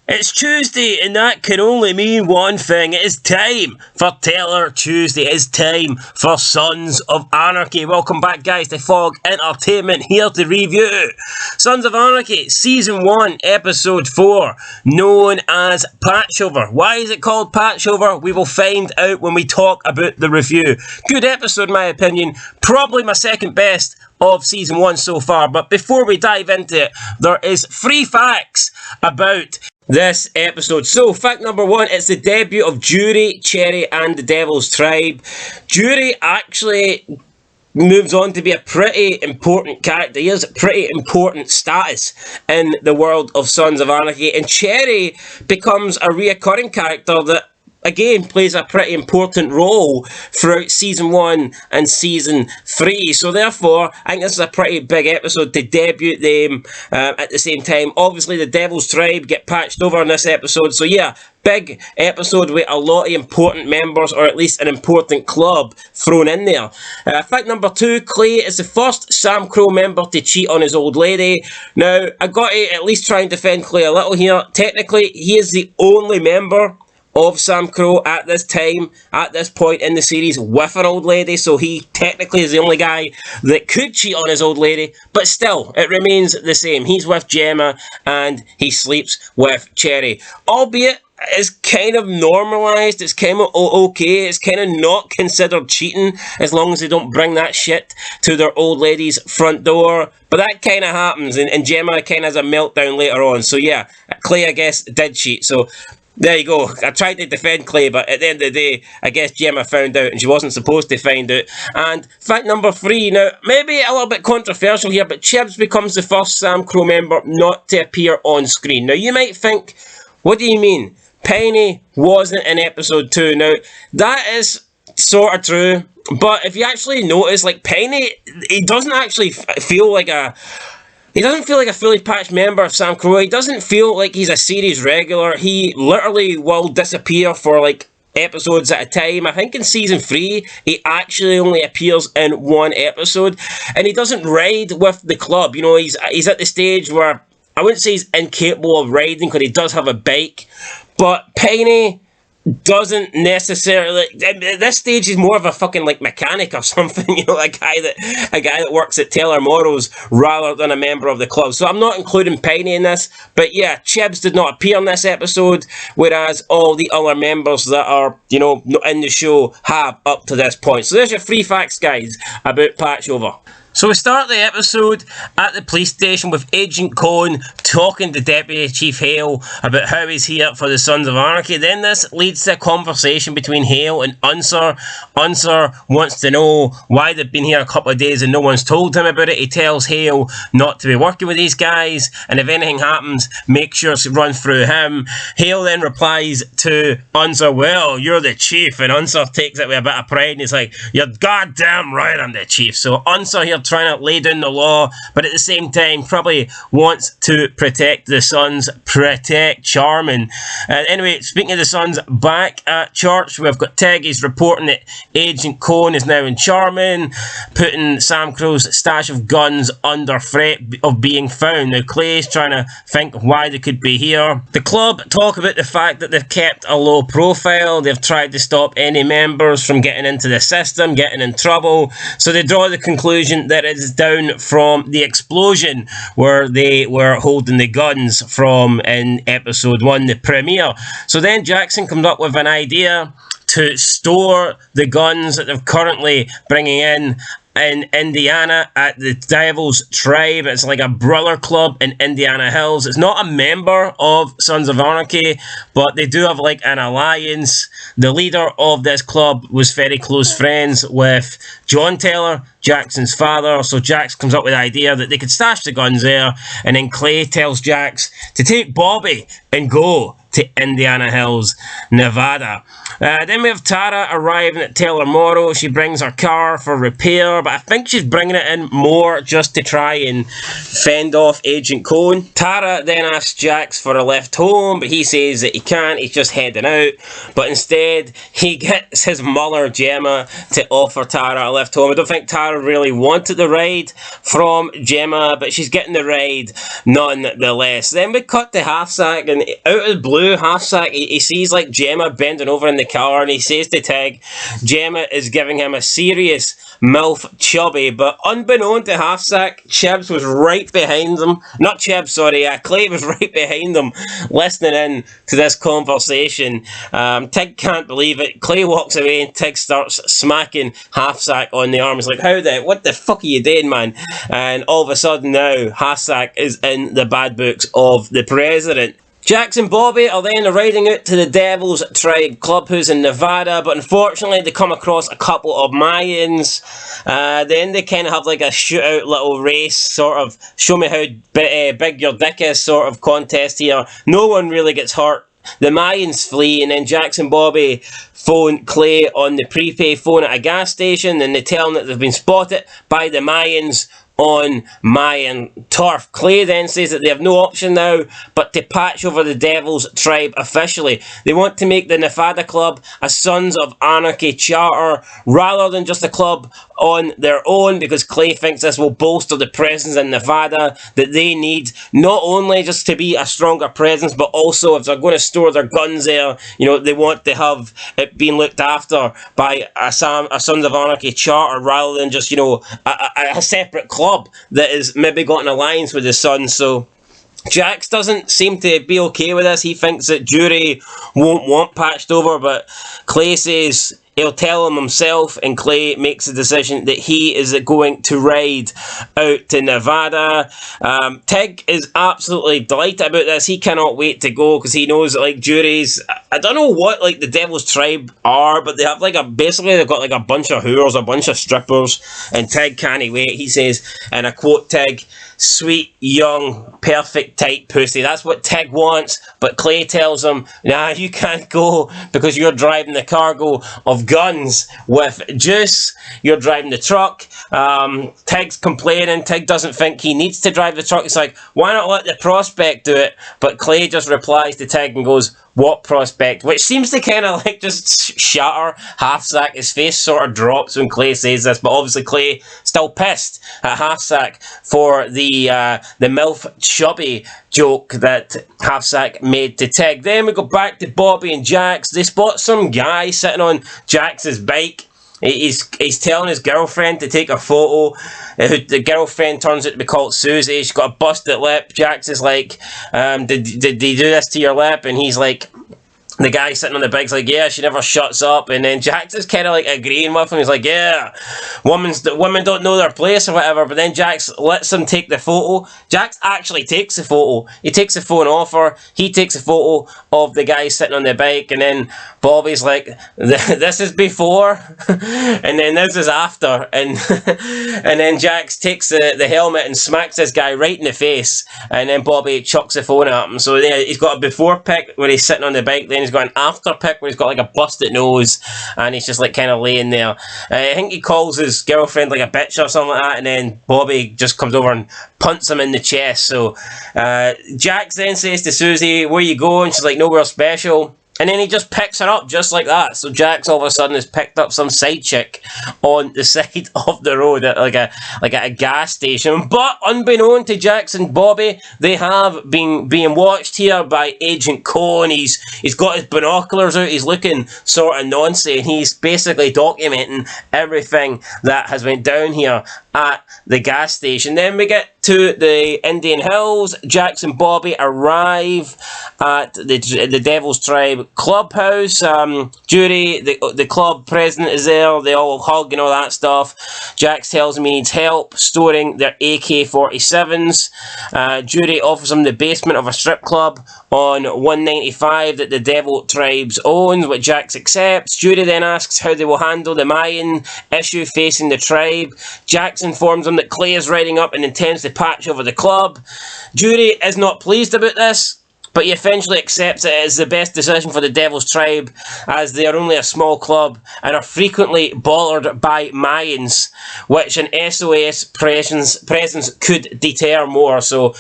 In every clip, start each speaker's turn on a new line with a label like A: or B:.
A: It's Tuesday, and that can only mean one thing. It is time for Taylor Tuesday. It is time for Sons of Anarchy. Welcome back, guys, to Fog Entertainment, here to review Sons of Anarchy, Season 1, Episode 4, known as Patchover. Why is it called Patchover? We will find out when we talk about the review. Good episode, in my opinion. Probably my second best of Season 1 so far. But before we dive into it, there is 3 facts about this episode. So, fact number 1, it's the debut of Jury, Cherry, and the Devil's Tribe. Jury actually moves on to be a pretty important character. He has a pretty important status in the world of Sons of Anarchy. And Cherry becomes a reoccurring character that, again, plays a pretty important role throughout Season 1 and Season 3. So therefore, I think this is a pretty big episode to debut them at the same time. Obviously, the Devil's Tribe get patched over in this episode. So yeah, big episode with a lot of important members, or at least an important club thrown in there. Fact number 2, Clay is the first SAMCRO member to cheat on his old lady. Now, I got to at least try and defend Clay a little here. Technically, he is the only member of SAMCRO at this time, at this point in the series, with an old lady, so he technically is the only guy that could cheat on his old lady, but still, it remains the same. He's with Gemma, and he sleeps with Cherry. Albeit, it's kind of normalised, it's kind of okay, it's kind of not considered cheating, as long as they don't bring that shit to their old lady's front door. But that kind of happens, and Gemma kind of has a meltdown later on, so yeah, Clay, I guess, did cheat, so there you go. I tried to defend Clay, but at the end of the day, I guess Gemma found out, and she wasn't supposed to find out. And fact number 3, now, maybe a little bit controversial here, but Chibs becomes the first SAMCRO member not to appear on screen. Now, you might think, what do you mean? Penny wasn't in episode 2. Now, that is sort of true, but if you actually notice, like, Penny, he doesn't actually feel like a... He doesn't feel like a fully patched member of SAMCRO. He doesn't feel like he's a series regular. He literally will disappear for like episodes at a time. I think in Season 3, he actually only appears in 1 episode. And he doesn't ride with the club. You know, he's at the stage where, I wouldn't say he's incapable of riding, because he does have a bike. But Penny doesn't necessarily, at this stage, he's more of a fucking like mechanic or something, you know, a guy that works at Taylor Morrow's rather than a member of the club. So I'm not including Penny in this, but yeah, Chibs did not appear in this episode, whereas all the other members that are, you know, in the show have up to this point. So there's your 3 facts, guys, about Patchover. So we start the episode at the police station with Agent Kohn talking to Deputy Chief Hale about how he's here for the Sons of Anarchy. Then this leads to a conversation between Hale and Unser. Unser wants to know why they've been here a couple of days and no one's told him about it. He tells Hale not to be working with these guys, and if anything happens, make sure to run through him. Hale then replies to Unser, well, you're the chief, and Unser takes it with a bit of pride and he's like, you're goddamn right, I'm the chief. So Unser here trying to lay down the law, but at the same time probably wants to protect the Sons, protect Charmin. Anyway, speaking of the Sons, back at church, we've got Teggy's reporting that Agent Kohn is now in Charmin, putting SAMCRO's stash of guns under threat of being found. Now, Clay's trying to think why they could be here. The club talk about the fact that they've kept a low profile, they've tried to stop any members from getting into the system, getting in trouble, so they draw the conclusion that it's down from the explosion where they were holding the guns from in episode 1, the premiere. So then Jackson comes up with an idea to store the guns that they're currently bringing in Indiana at the Devil's Tribe. It's like a brother club in Indiana Hills. It's not a member of Sons of Anarchy, but they do have like an alliance. The leader of this club was very close friends with John Taylor, Jackson's father, so Jax comes up with the idea that they could stash the guns there, and then Clay tells Jax to take Bobby and go to Indiana Hills, Nevada. Then we have Tara arriving at Taylor Morrow. She brings her car for repair, but I think she's bringing it in more just to try and fend off Agent Kohn. Tara then asks Jax for a lift home, but he says that he can't, he's just heading out. But instead, he gets his mother, Gemma, to offer Tara a lift home. I don't think Tara really wanted the ride from Gemma, but she's getting the ride nonetheless. Then we cut to Halfsack, and out of the blue, Halfsack, he sees like Gemma bending over in the car, and he says to Tig, Gemma is giving him a serious MILF chubby, but unbeknown to Halfsack, Chibs was right behind them. Not Chibs, sorry, Clay was right behind them, listening in to this conversation. Tig can't believe it. Clay walks away and Tig starts smacking Halfsack on the arm. He's like, what the fuck are you doing, man? And all of a sudden now, Halfsack is in the bad books of the president. Jax and Bobby are then riding out to the Devil's Tribe Clubhouse in Nevada, but unfortunately they come across a couple of Mayans. Then they kind of have like a shootout little race, sort of show me how big your dick is sort of contest here. No one really gets hurt. The Mayans flee, and then Jax and Bobby phone Clay on the prepaid phone at a gas station, and they tell him that they've been spotted by the Mayans on Mayan turf. Clay then says that they have no option now but to patch over the Devil's Tribe officially. They want to make the Nevada Club a Sons of Anarchy charter rather than just a club on their own, because Clay thinks this will bolster the presence in Nevada that they need, not only just to be a stronger presence, but also if they're going to store their guns there, you know, they want to have it being looked after by a Sons of Anarchy charter rather than just, you know, a separate club that is maybe got an alliance with the Sons. So Jax doesn't seem to be okay with this. He thinks that Jury won't want patched over, but Clay says he'll tell him himself, and Clay makes the decision that he is going to ride out to Nevada. Tig is absolutely delighted about this. He cannot wait to go because he knows that, like, Jury's, I don't know what like the Devil's Tribe are, but they have like basically they've got like a bunch of whores, a bunch of strippers, and Tig can't wait. He says, and I quote Tig, "Sweet, young, perfect type pussy." That's what Tig wants, but Clay tells him, nah, you can't go because you're driving the cargo of guns with Juice. You're driving the truck. Tig's complaining. Tig doesn't think he needs to drive the truck. He's like, why not let the prospect do it? But Clay just replies to Tig and goes, what prospect? Which seems to kind of like just shatter Halfsack. His face sort of drops when Clay says this, but obviously Clay still pissed at Halfsack for the MILF chubby joke that Halfsack made to Tig. Then we go back to Bobby and Jax. They spot some guy sitting on Jax's bike. He's telling his girlfriend to take a photo. The girlfriend turns out to be called Susie. She's got a busted lip. Jax is like, did he do this to your lip? And he's like, the guy sitting on the bike's like, yeah, she never shuts up. And then Jax is kind of like agreeing with him. He's like, yeah, women don't know their place or whatever. But then Jax lets him take the photo. Jax actually takes the photo. He takes the phone off her. He takes a photo of the guy sitting on the bike. And then Bobby's like, this is before. And then this is after. And then Jax takes the helmet and smacks this guy right in the face. And then Bobby chucks the phone at him. So then he's got a before pic where he's sitting on the bike. Then he's got an after pic where he's got like a busted nose and he's just like kind of laying there. I think he calls his girlfriend like a bitch or something like that, and then Bobby just comes over and punts him in the chest. So Jax then says to Susie, where you going? She's like, nowhere special. And then he just picks her up just like that. So Jax all of a sudden has picked up some side chick on the side of the road at like a gas station. But unbeknown to Jax and Bobby, they have been being watched here by Agent Kohn. He's got his binoculars out. He's looking sort of noncy, and he's basically documenting everything that has went down here at the gas station. Then we get to the Indian Hills. Jax and Bobby arrive at the Devil's Tribe clubhouse. Jury, the club president, is there. They all hug and all that stuff. Jax tells him he needs help storing their AK-47s. Jury offers him the basement of a strip club on 195 that the Devil Tribes owns, which Jax accepts. Jury then asks how they will handle the Mayan issue facing the tribe. Jax informs him that Clay is riding up and intends to patch over the club. Jury is not pleased about this, but he eventually accepts it as the best decision for the Devil's Tribe, as they are only a small club and are frequently bothered by Mayans, which an SOS presence could deter more. So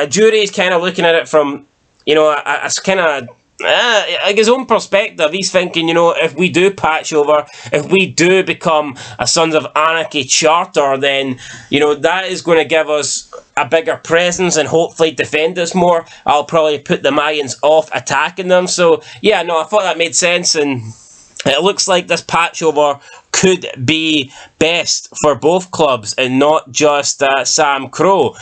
A: Jury is kind of looking at it from, you know, a kind of like his own perspective. He's thinking, you know, if we do Patchover, if we do become a Sons of Anarchy charter, then, you know, that is going to give us a bigger presence and hopefully defend us more. I'll probably put the Mayans off attacking them. So yeah, no, I thought that made sense, and it looks like this Patchover could be best for both clubs and not just SAMCRO.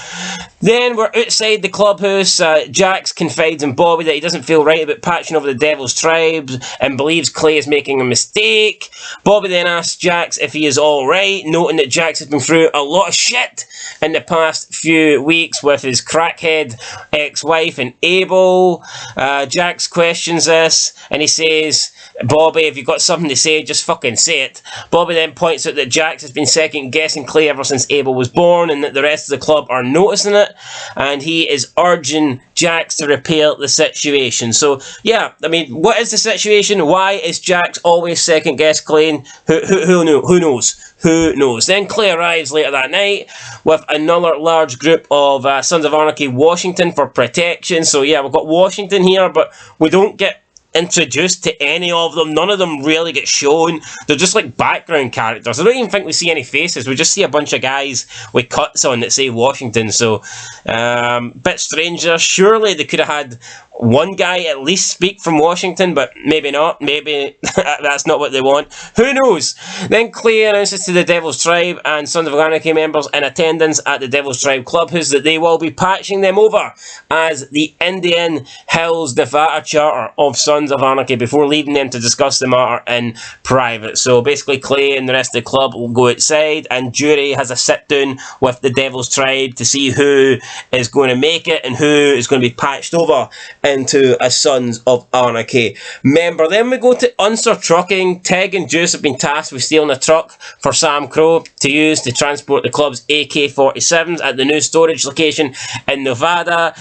A: Then we're outside the clubhouse. Jax confides in Bobby that he doesn't feel right about patching over the Devil's Tribes and believes Clay is making a mistake. Bobby then asks Jax if he is alright, noting that Jax has been through a lot of shit in the past few weeks with his crackhead ex-wife and Abel. Jax questions this and he says, Bobby, if you've got something to say, just fucking say it. Bobby then points out that Jax has been second guessing Clay ever since Abel was born and that the rest of the club are noticing it, and he is urging Jax to repair the situation. So yeah, I mean, what is the situation? Why is Jax always second guess Clay? Who knows? Then Clay arrives later that night with another large group of Sons of Anarchy Washington for protection. So yeah, we've got Washington here, but we don't get introduced to any of them. None of them really get shown. They're just like background characters. I don't even think we see any faces. We just see a bunch of guys with cuts on that say Washington. So bit stranger. Surely they could have had one guy at least speak from Washington, but maybe not. Maybe that's not what they want. Who knows? Then Clay announces to the Devil's Tribe and Sons of Anarchy members in attendance at the Devil's Tribe clubhouse that they will be patching them over as the Indian Hills Nevada Charter of Sons of Anarchy before leaving them to discuss the matter in private. So basically Clay and the rest of the club will go outside and Jury has a sit down with the Devil's Tribe to see who is going to make it and who is going to be patched over into a Sons of Anarchy member. Then we go to Unser Trucking. Tig and Juice have been tasked with stealing a truck for SAMCRO to use to transport the club's AK-47s at the new storage location in Nevada.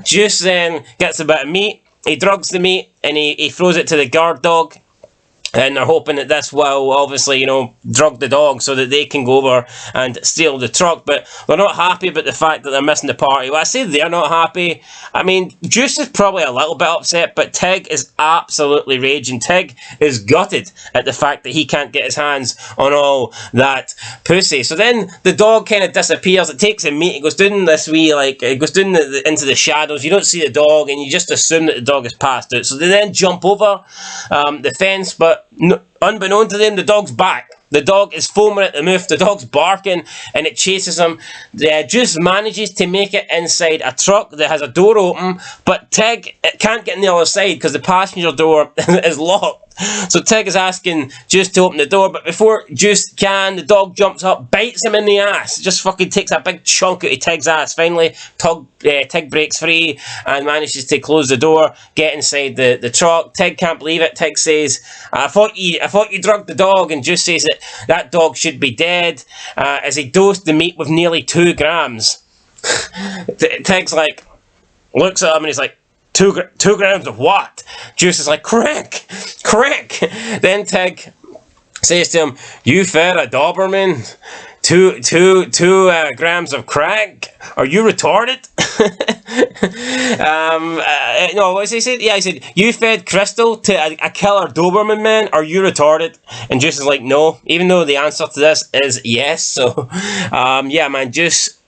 A: Juice then gets a bit of meat. He drugs the meat and he throws it to the guard dog. And they're hoping that this will obviously, you know, drug the dog so that they can go over and steal the truck. But they're not happy about the fact that they're missing the party. Well, I say they're not happy. I mean, Juice is probably a little bit upset, but Tig is absolutely raging. Tig is gutted at the fact that he can't get his hands on all that pussy. So then the dog kind of disappears. It takes a meat. It goes down this wee, like, it goes down into the shadows. You don't see the dog, and you just assume that the dog has passed out. So they then jump over the fence, but unbeknown to them, the dog's back. The dog is foaming at the mouth. The dog's barking and it chases him. Juice manages to make it inside a truck that has a door open, but Tig can't get on the other side because the passenger door is locked. So Tig is asking Juice to open the door, but before Juice can, the dog jumps up, bites him in the ass. It just fucking takes a big chunk out of Tig's ass. Finally, Tig breaks free and manages to close the door, get inside the truck. Tig can't believe it. Tig says, I thought you drugged the dog, and Juice says that dog should be dead, as he dosed the meat with nearly 2 grams. Tig's like, looks at him and he's like, 2 grams of what? Juice is like, crack. Then Tig says to him, you fed a Doberman 2 grams of crack? Are you retarded? No, what did he say? Yeah, he said, you fed Crystal to a killer Doberman man? Are you retarded? And Juice is like, no, even though the answer to this is yes. So, yeah, man, Juice,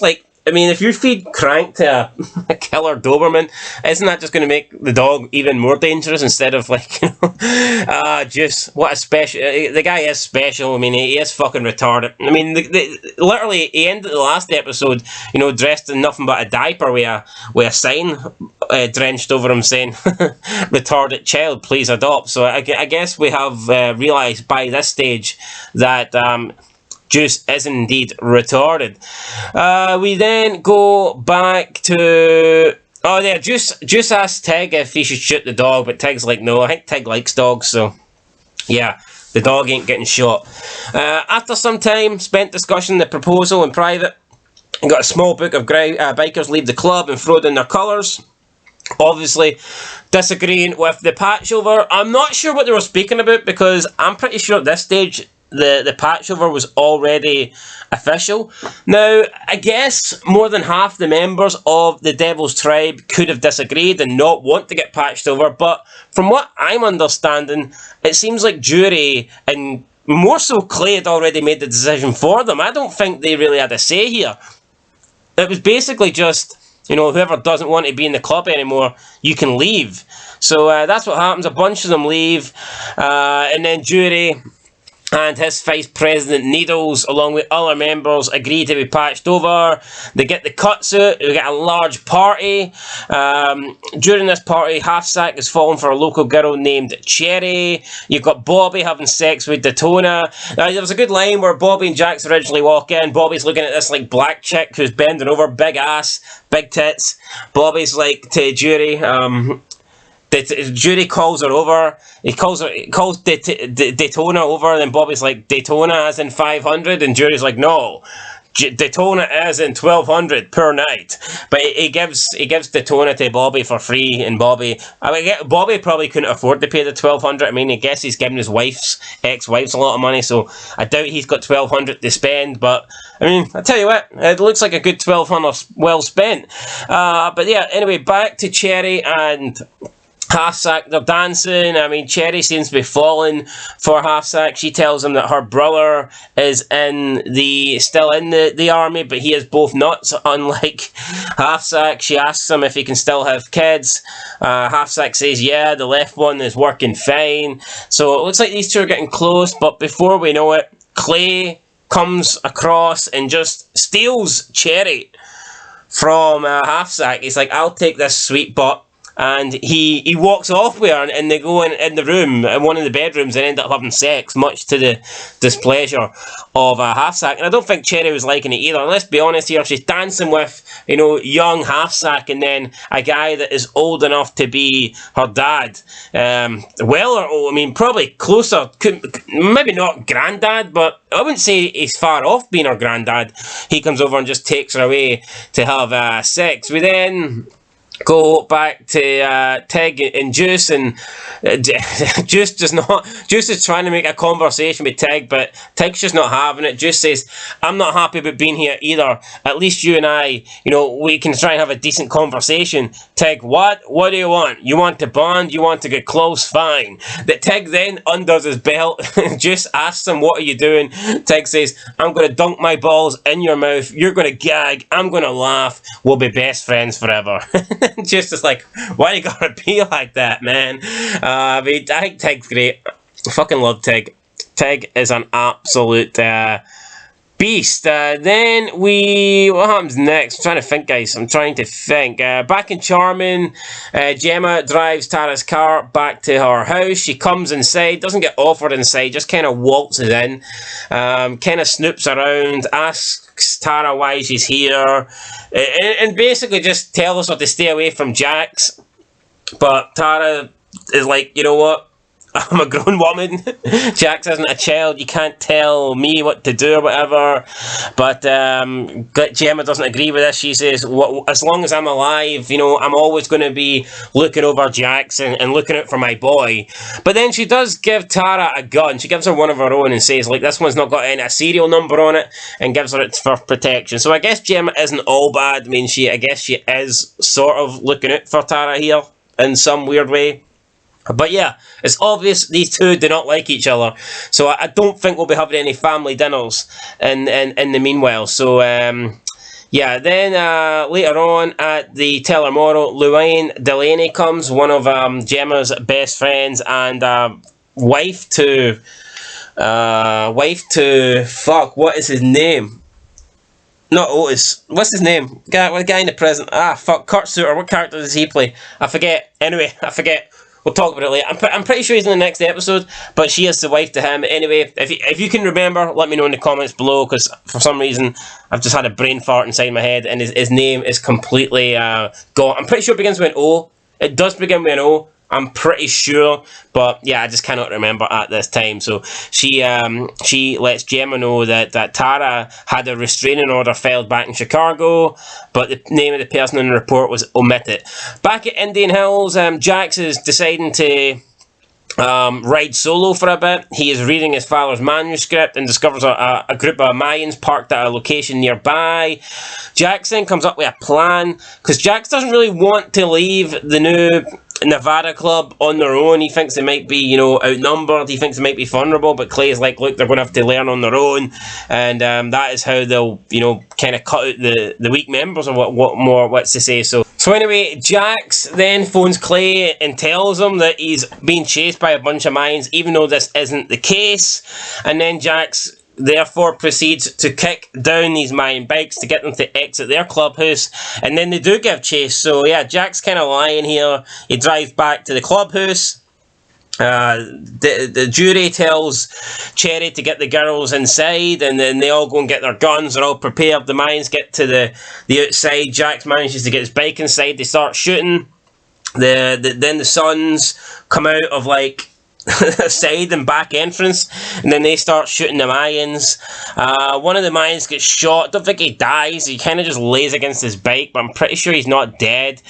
A: like, I mean, if you feed crank to a killer Doberman, isn't that just going to make the dog even more dangerous instead of, like, you know, just what a special, the guy is special. I mean, he is fucking retarded. I mean, literally, he ended the last episode, you know, dressed in nothing but a diaper with a sign drenched over him saying, retarded child, please adopt. So I guess we have realised by this stage that, Juice is indeed retarded. We then go back to... Oh, yeah, Juice asks Tig if he should shoot the dog, but Tig's like, no, I think Tig likes dogs, so... Yeah, the dog ain't getting shot. After some time spent discussing the proposal in private, You got a small book of bikers leave the club and throw down their colours. Obviously disagreeing with the Patchover. I'm not sure what they were speaking about, because I'm pretty sure at this stage the Patchover was already official. Now, I guess more than half the members of the Devil's Tribe could have disagreed and not want to get patched over, but from what I'm understanding, it seems like Jury and more so Clay had already made the decision for them. I don't think they really had a say here. It was basically just, you know, whoever doesn't want to be in the club anymore, you can leave. So that's what happens. A bunch of them leave, and then Jury and his vice president Needles, along with other members, agree to be patched over. They get the cutsuit. We get a large party. During this party, Half-Sack is falling for a local girl named Cherry. You've got Bobby having sex with Daytona. There was a good line where Bobby and Jax originally walk in. Bobby's looking at this like black chick who's bending over, big ass, big tits. Bobby's like to Jury, Jury calls her over. He calls Daytona over, and then Bobby's like, Daytona as in 500, and Jury's like, no, Daytona as in 1200 per night. But he gives Daytona to Bobby for free, and Bobby probably couldn't afford to pay the 1200. I mean, I guess he's giving his ex-wife's a lot of money, so I doubt he's got 1200 to spend. But I mean, I tell you what, it looks like a good 1200 well spent. But yeah, anyway, back to Cherry and Half-Sack. They're dancing. I mean, Cherry seems to be falling for Half-Sack. She tells him that her brother is still in the army, but he is both nuts, unlike Half-Sack. She asks him if he can still have kids. Half-Sack says, yeah, the left one is working fine. So it looks like these two are getting close, but before we know it, Clay comes across and just steals Cherry from Half-Sack. He's like, I'll take this sweet butt. And he walks off with her, and they go in the room, in one of the bedrooms, and end up having sex, much to the displeasure of Half-Sack. And I don't think Cherry was liking it either. And let's be honest here, she's dancing with, you know, young Half-Sack, and then a guy that is old enough to be her dad. Well or old, I mean, probably closer, maybe not granddad, but I wouldn't say he's far off being her granddad. He comes over and just takes her away to have sex. We then go back to Tig and Juice, and Juice is trying to make a conversation with Tig, but Tig's just not having it. Juice says, I'm not happy about being here either. At least you and I, you know, we can try and have a decent conversation. Tig, what do you want? You want to bond? You want to get close? Fine. The Tig then undoes his belt. Juice asks him, what are you doing? Tig says, I'm going to dunk my balls in your mouth. You're going to gag. I'm going to laugh. We'll be best friends forever. Just is like, why you gotta be like that, man? I mean, I think Tig's great. I fucking love Tig. Tig is an absolute beast. Then what happens next? I'm trying to think, guys. Back in Charming, Gemma drives Tara's car back to her house. She comes inside, doesn't get offered inside, just kind of waltzes in, kind of snoops around, asks Tara why she's here, and basically just tells her to stay away from Jax. But Tara is like, you know what? I'm a grown woman. Jax isn't a child. You can't tell me what to do or whatever. But Gemma doesn't agree with this. She says, as long as I'm alive, you know, I'm always going to be looking over Jax and looking out for my boy. But then she does give Tara a gun. She gives her one of her own and says, like, this one's not got a serial number on it, and gives her it for protection. So I guess Gemma isn't all bad. I mean, I guess she is sort of looking out for Tara here in some weird way. But yeah, it's obvious these two do not like each other. So I don't think we'll be having any family dinners in the meanwhile. So yeah, then later on at the Tellermorrow, Luann Delaney comes, one of Gemma's best friends, and wife to fuck, what is his name? Not Otis. What's his name? Guy in the prison. Fuck, Kurt Sutter. What character does he play? I forget. Anyway, I forget. We'll talk about it later. I'm pretty sure he's in the next episode, but she is the wife to him. Anyway, if you can remember, let me know in the comments below, because for some reason I've just had a brain fart inside my head, and his name is completely gone. I'm pretty sure it begins with an O. It does begin with an O. I'm pretty sure, but yeah, I just cannot remember at this time. So she lets Gemma know that Tara had a restraining order filed back in Chicago, but the name of the person in the report was omitted. Back at Indian Hills, Jax is deciding to ride solo for a bit. He is reading his father's manuscript and discovers a group of Mayans parked at a location nearby. Jax then comes up with a plan, because Jax doesn't really want to leave the new Nevada club on their own. He thinks they might be, you know, outnumbered. He thinks they might be vulnerable, but Clay's like, look, they're going to have to learn on their own, and that is how they'll, you know, kind of cut out the weak members, or what's to say. So anyway, Jax then phones Clay and tells him that he's being chased by a bunch of Mayans, even though this isn't the case. And then Jax therefore proceeds to kick down these Mayan bikes to get them to exit their clubhouse, and then they do give chase. So yeah, Jack's kind of lying here. He drives back to the clubhouse. The jury tells Cherry to get the girls inside, and then they all go and get their guns. They're all prepared. The Mayans get to the outside. Jax manages to get his bike inside. They start shooting. Then the Sons come out of like side and back entrance, and then they start shooting the Mayans. One of the Mayans gets shot. Don't think he dies. He kind of just lays against his bike, but I'm pretty sure he's not dead.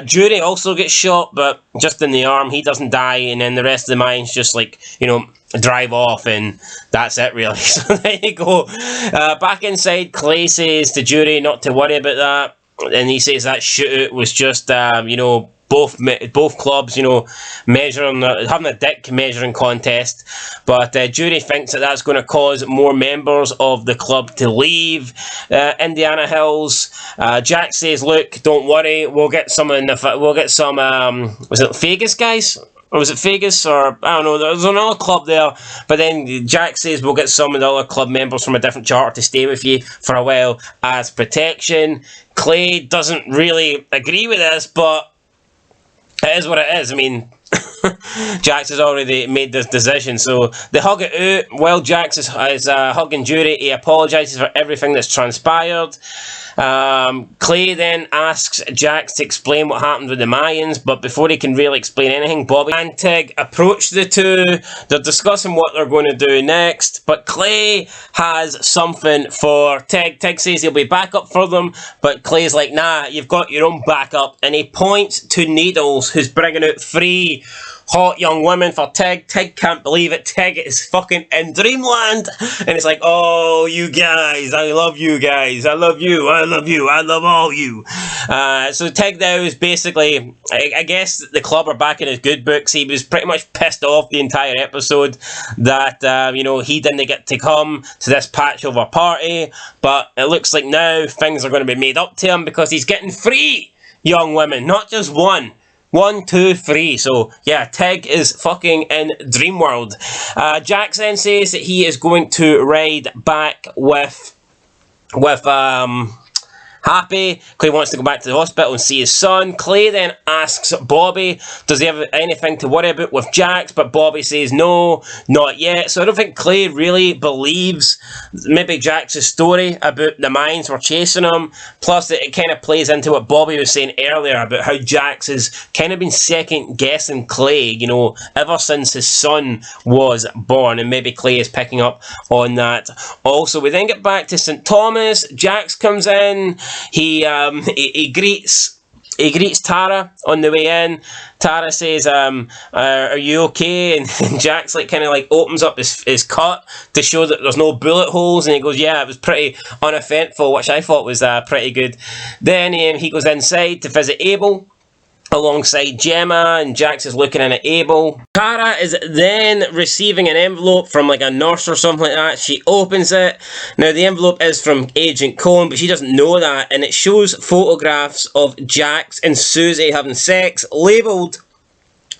A: Jury also gets shot, but just in the arm. He doesn't die, and then the rest of the Mayans just, like, you know, drive off, and that's it, really. So there you go. Back inside, Clay says to Jury not to worry about that, and he says that shootout was just, you know, both clubs, you know, having a dick measuring contest, but Jury thinks that that's going to cause more members of the club to leave Indiana Hills. Jack says, "Look, don't worry, we'll get some. Was it Vegas guys? Or was it Vegas? Or I don't know. There's another club there." But then Jack says, "We'll get some of the other club members from a different charter to stay with you for a while as protection." Clay doesn't really agree with this, but it is what it is. I mean, Jax has already made this decision, so they hug it out. While Jax is hugging Jury, he apologises for everything that's transpired. Clay then asks Jax to explain what happened with the Mayans, but before he can really explain anything, Bobby and Tig approach the two. They're discussing what they're going to do next, but Clay has something for Tig. Tig says he'll be back up for them, but Clay's like, nah, you've got your own backup, and he points to Needles, who's bringing out 3 hot young women for Tig. Tig can't believe it. Tig is fucking in dreamland, and it's like, oh, you guys, I love you guys, I love you, I love you, I love all you. So Tig now is basically, I guess the club are back in his good books. He was pretty much pissed off the entire episode that you know, he didn't get to come to this Patchover party, but it looks like now things are going to be made up to him, because he's getting 3 young women, not just 1. 1, 2, 3. So yeah, Tig is fucking in Dreamworld. Jax then says that he is going to ride back with Happy. Clay wants to go back to the hospital and see his son. Clay then asks Bobby, does he have anything to worry about with Jax? But Bobby says no, not yet. So I don't think Clay really believes maybe Jax's story about the Mayans were chasing him. Plus it kind of plays into what Bobby was saying earlier about how Jax has kind of been second guessing Clay, you know, ever since his son was born, and maybe Clay is picking up on that. Also, we then get back to St. Thomas. Jax comes in. He greets Tara on the way in. Tara says, are you okay? And Jax like kind of like opens up his cut to show that there's no bullet holes, and he goes, yeah, it was pretty uneventful, which I thought was pretty good. Then he goes inside to visit Abel alongside Gemma, and Jax is looking in at Abel. Tara is then receiving an envelope from like a nurse or something like that. She opens it. Now the envelope is from Agent Kohn, but she doesn't know that, and it shows photographs of Jax and Susie having sex, labelled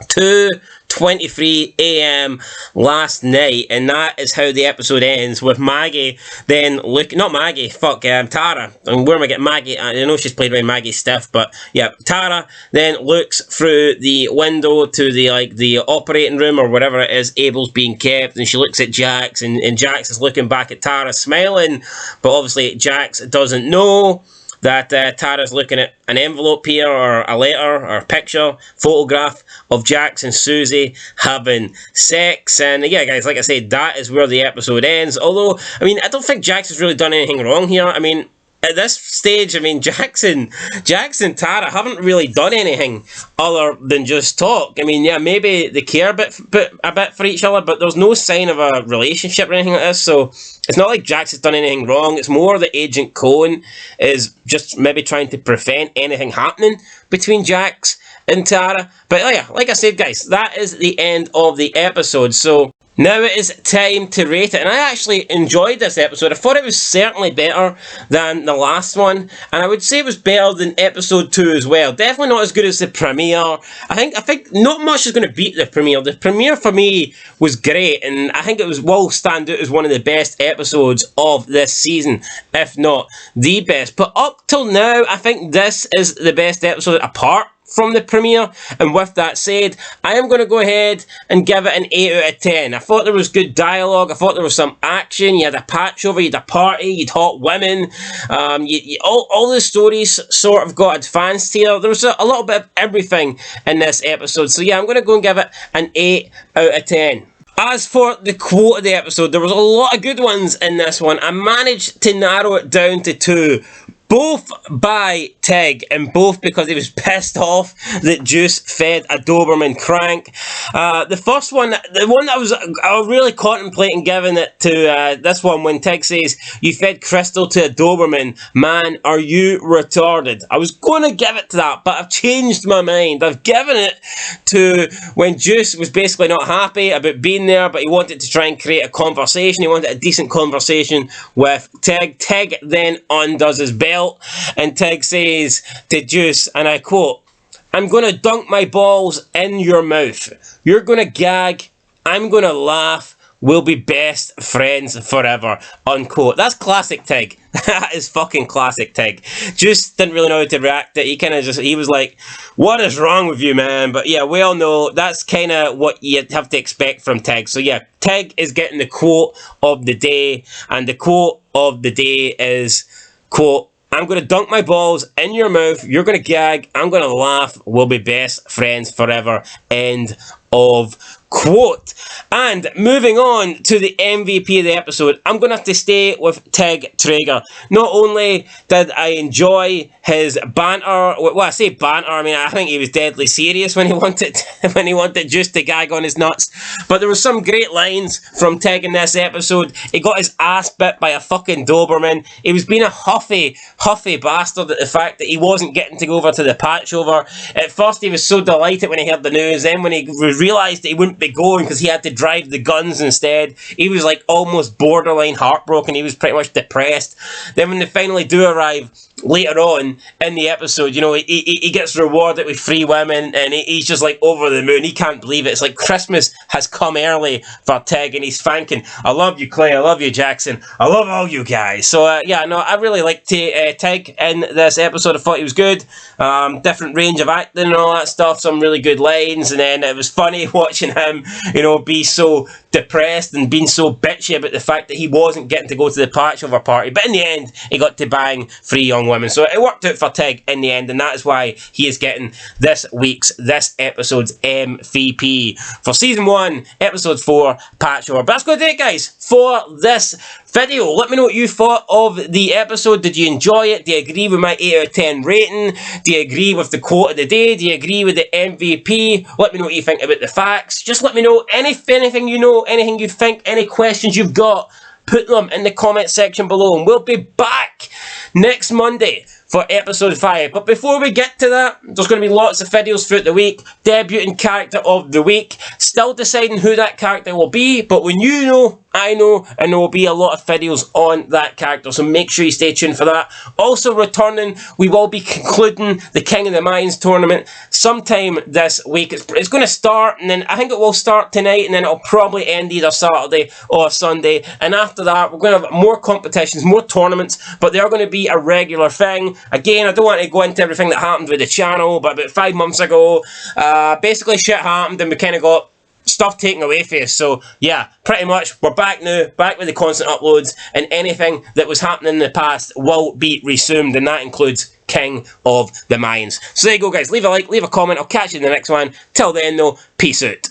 A: 2:23 AM last night, and that is how the episode ends, with Maggie then Tara, and where am I getting Maggie? I know she's played by Maggie Stiff, but yeah, Tara then looks through the window to the operating room or whatever it is Abel's being kept, and she looks at Jax, and Jax is looking back at Tara smiling, but obviously Jax doesn't know. that Tara's looking at an envelope here, or a letter, or a picture, photograph of Jax and Susie having sex. And yeah, guys, like I said, that is where the episode ends. Although, I mean, I don't think Jax has really done anything wrong here. I mean, at this stage, I mean, Jax and Tara haven't really done anything other than just talk. I mean, yeah, maybe they care a bit for each other, but there's no sign of a relationship or anything like this, so it's not like Jax has done anything wrong. It's more that Agent Kohn is just maybe trying to prevent anything happening between Jax and Tara. But oh yeah, like I said, guys, that is the end of the episode, so now it is time to rate it, and I actually enjoyed this episode. I thought it was certainly better than the last one, and I would say it was better than episode 2 as well. Definitely not as good as the premiere. I think not much is going to beat the premiere. The premiere for me was great, and I think it will stand out as one of the best episodes of this season, if not the best. But up till now, I think this is the best episode apart from the premiere, and with that said, I am going to go ahead and give it an 8 out of 10. I thought there was good dialogue, I thought there was some action, you had a Patchover, you had a party, you had hot women, all the stories sort of got advanced here. There was a little bit of everything in this episode, so yeah, I'm going to go and give it an 8 out of 10. As for the quote of the episode, there was a lot of good ones in this one. I managed to narrow it down to 2. Both by Tig, and both because he was pissed off that Juice fed a Doberman crank. The first one, the one that I was really contemplating giving it to this one, when Tig says, "You fed Crystal to a Doberman, man, are you retarded?" I was going to give it to that, but I've changed my mind. I've given it to when Juice was basically not happy about being there, but he wanted to try and create a conversation. He wanted a decent conversation with Tig. Tig then undoes his belt, and Tig says to Juice, and I quote, "I'm going to dunk my balls in your mouth. You're going to gag. I'm going to laugh. We'll be best friends forever," unquote. That's classic Tig. That is fucking classic Tig. Juice didn't really know how to react to it. He was like, "What is wrong with you, man?" But yeah, we all know that's kind of what you have to expect from Tig. So yeah, Tig is getting the quote of the day, and the quote of the day is, quote, "I'm going to dunk my balls in your mouth, you're going to gag, I'm going to laugh, we'll be best friends forever," end of quote. And moving on to the MVP of the episode, I'm going to have to stay with Tig Traeger. Not only did I enjoy his banter, well, I say banter, I mean, I think he was deadly serious when he wanted Juice to gag on his nuts, but there was some great lines from Tig in this episode. He got his ass bit by a fucking Doberman. He was being a huffy bastard at the fact that he wasn't getting to go over to the Patchover. At first he was so delighted when he heard the news, then when he realised that he wouldn't be going because he had to drive the guns instead, he was like almost borderline heartbroken. He was pretty much depressed. Then when they finally do arrive later on in the episode, you know, he gets rewarded with 3 women, and he's just like over the moon. He can't believe it. It's like Christmas has come early for Tig, and he's thanking, "I love you, Clay, I love you, Jackson, I love all you guys." So yeah, no, I really liked Tig in this episode. I thought he was good. Different range of acting and all that stuff, some really good lines, and then it was funny watching him, you know, be so depressed and being so bitchy about the fact that he wasn't getting to go to the Patchover party, but in the end he got to bang 3 young women, so it worked out for Tig in the end, and that is why he is getting this episode's MVP for season 1 episode 4 Patchover. But that's going to do it, guys, for this video. Let me know what you thought of the episode. Did you enjoy it? Do you agree with my 8 out of 10 rating? Do you agree with the quote of the day? Do you agree with the MVP? Let me know what you think about the facts. Just let me know anything you know, anything you think, any questions you've got. Put them in the comment section below, and we'll be back next Monday for episode 5. But before we get to that, there's going to be lots of videos throughout the week. Debuting character of the week. Still deciding who that character will be, but when you know, I know, and there will be a lot of videos on that character, so make sure you stay tuned for that. Also returning, we will be concluding the King of the Mayans tournament sometime this week. It's going to start, and then I think it will start tonight, and then it'll probably end either Saturday or Sunday, and after that we're going to have more competitions, more tournaments, but they're going to be a regular thing. Again, I don't want to go into everything that happened with the channel, but about 5 months ago, basically shit happened, and we kind of got stuff taken away from us. So yeah, pretty much we're back now, back with the constant uploads, and anything that was happening in the past will be resumed, and that includes King of the Mayans. So there you go, guys. Leave a like, leave a comment. I'll catch you in the next one. Till then, though, peace out.